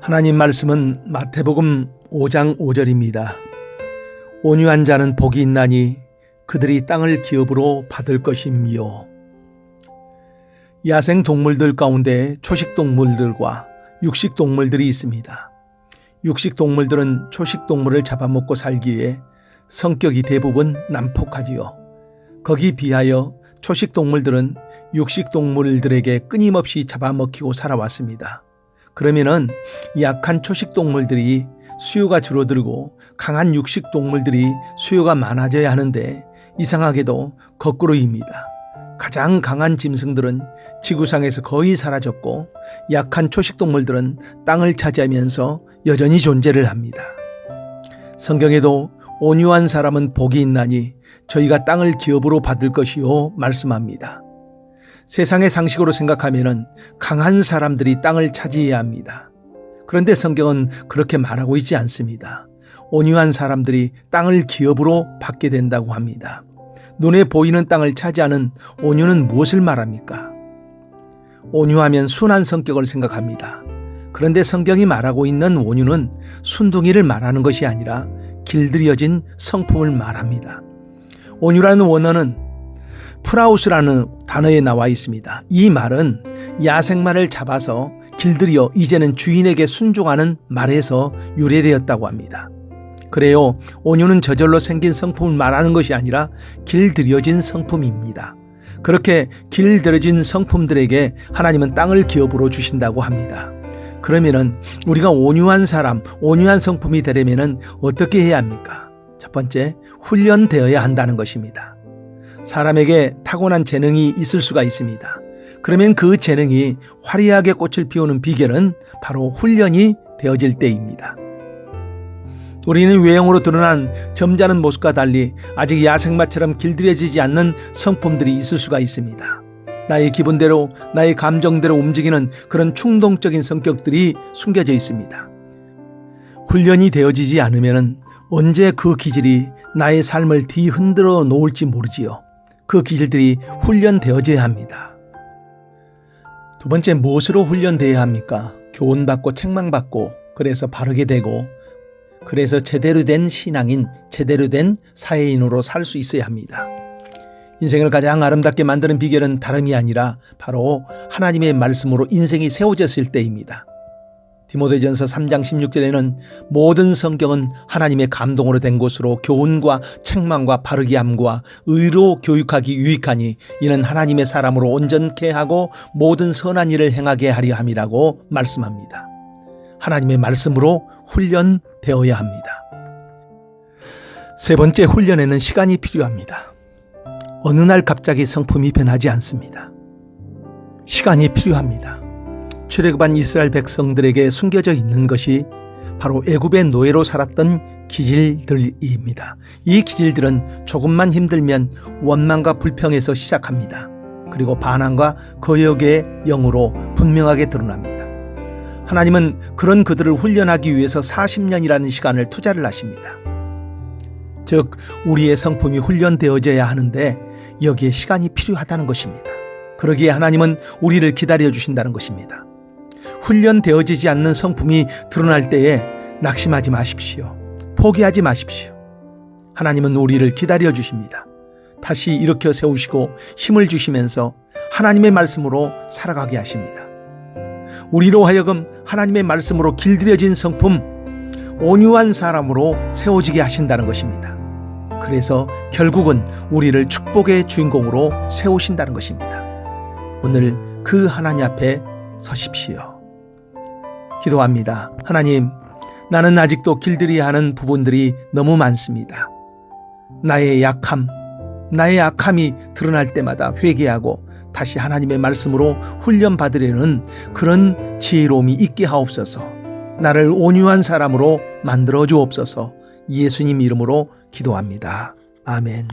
하나님 말씀은 마태복음 5장 5절입니다. 온유한 자는 복이 있나니 그들이 땅을 기업으로 받을 것임이요. 야생 동물들 가운데 초식 동물들과 육식 동물들이 있습니다. 육식 동물들은 초식 동물을 잡아먹고 살기에 성격이 대부분 난폭하지요. 거기에 비하여 초식 동물들은 육식 동물들에게 끊임없이 잡아먹히고 살아왔습니다. 그러면은 약한 초식 동물들이 수요가 줄어들고 강한 육식 동물들이 수요가 많아져야 하는데 이상하게도 거꾸로입니다. 가장 강한 짐승들은 지구상에서 거의 사라졌고 약한 초식 동물들은 땅을 차지하면서 여전히 존재를 합니다. 성경에도 온유한 사람은 복이 있나니 저희가 땅을 기업으로 받을 것이요 말씀합니다. 세상의 상식으로 생각하면 강한 사람들이 땅을 차지해야 합니다. 그런데 성경은 그렇게 말하고 있지 않습니다. 온유한 사람들이 땅을 기업으로 받게 된다고 합니다. 눈에 보이는 땅을 차지하는 온유는 무엇을 말합니까? 온유하면 순한 성격을 생각합니다. 그런데 성경이 말하고 있는 온유는 순둥이를 말하는 것이 아니라 길들여진 성품을 말합니다. 온유라는 원어는 프라우스라는 단어에 나와 있습니다. 이 말은 야생마를 잡아서 길들여 이제는 주인에게 순종하는 말에서 유래되었다고 합니다. 그래요, 온유는 저절로 생긴 성품을 말하는 것이 아니라 길들여진 성품입니다. 그렇게 길들여진 성품들에게 하나님은 땅을 기업으로 주신다고 합니다. 그러면은 우리가 온유한 사람, 온유한 성품이 되려면은 어떻게 해야 합니까? 첫 번째, 훈련되어야 한다는 것입니다. 사람에게 타고난 재능이 있을 수가 있습니다. 그러면 그 재능이 화려하게 꽃을 피우는 비결은 바로 훈련이 되어질 때입니다. 우리는 외형으로 드러난 점잖은 모습과 달리 아직 야생마처럼 길들여지지 않는 성품들이 있을 수가 있습니다. 나의 기분대로, 나의 감정대로 움직이는 그런 충동적인 성격들이 숨겨져 있습니다. 훈련이 되어지지 않으면 언제 그 기질이 나의 삶을 뒤흔들어 놓을지 모르지요. 그 기질들이 훈련되어져야 합니다. 두 번째, 무엇으로 훈련되어야 합니까? 교훈받고 책망받고 그래서 바르게 되고 그래서 제대로 된 신앙인, 제대로 된 사회인으로 살 수 있어야 합니다. 인생을 가장 아름답게 만드는 비결은 다름이 아니라 바로 하나님의 말씀으로 인생이 세워졌을 때입니다. 디모데전서 3장 16절에는 모든 성경은 하나님의 감동으로 된 것으로 교훈과 책망과 바르게 함과 의로 교육하기 유익하니 이는 하나님의 사람으로 온전케 하고 모든 선한 일을 행하게 하려 함이라고 말씀합니다. 하나님의 말씀으로 훈련되어야 합니다. 세 번째, 훈련에는 시간이 필요합니다. 어느 날 갑자기 성품이 변하지 않습니다. 시간이 필요합니다. 출애굽한 이스라엘 백성들에게 숨겨져 있는 것이 바로 애굽의 노예로 살았던 기질들입니다. 이 기질들은 조금만 힘들면 원망과 불평에서 시작합니다. 그리고 반항과 거역의 영으로 분명하게 드러납니다. 하나님은 그런 그들을 훈련하기 위해서 40년이라는 시간을 투자를 하십니다. 즉 우리의 성품이 훈련되어져야 하는데 여기에 시간이 필요하다는 것입니다. 그러기에 하나님은 우리를 기다려 주신다는 것입니다. 훈련되어지지 않는 성품이 드러날 때에 낙심하지 마십시오. 포기하지 마십시오. 하나님은 우리를 기다려 주십니다. 다시 일으켜 세우시고 힘을 주시면서 하나님의 말씀으로 살아가게 하십니다. 우리로 하여금 하나님의 말씀으로 길들여진 성품, 온유한 사람으로 세워지게 하신다는 것입니다. 그래서 결국은 우리를 축복의 주인공으로 세우신다는 것입니다. 오늘 그 하나님 앞에 서십시오. 기도합니다. 하나님, 나는 아직도 길들여야 하는 부분들이 너무 많습니다. 나의 약함, 나의 악함이 드러날 때마다 회개하고 다시 하나님의 말씀으로 훈련받으려는 그런 지혜로움이 있게 하옵소서. 나를 온유한 사람으로 만들어 주옵소서. 예수님 이름으로 기도합니다. 아멘.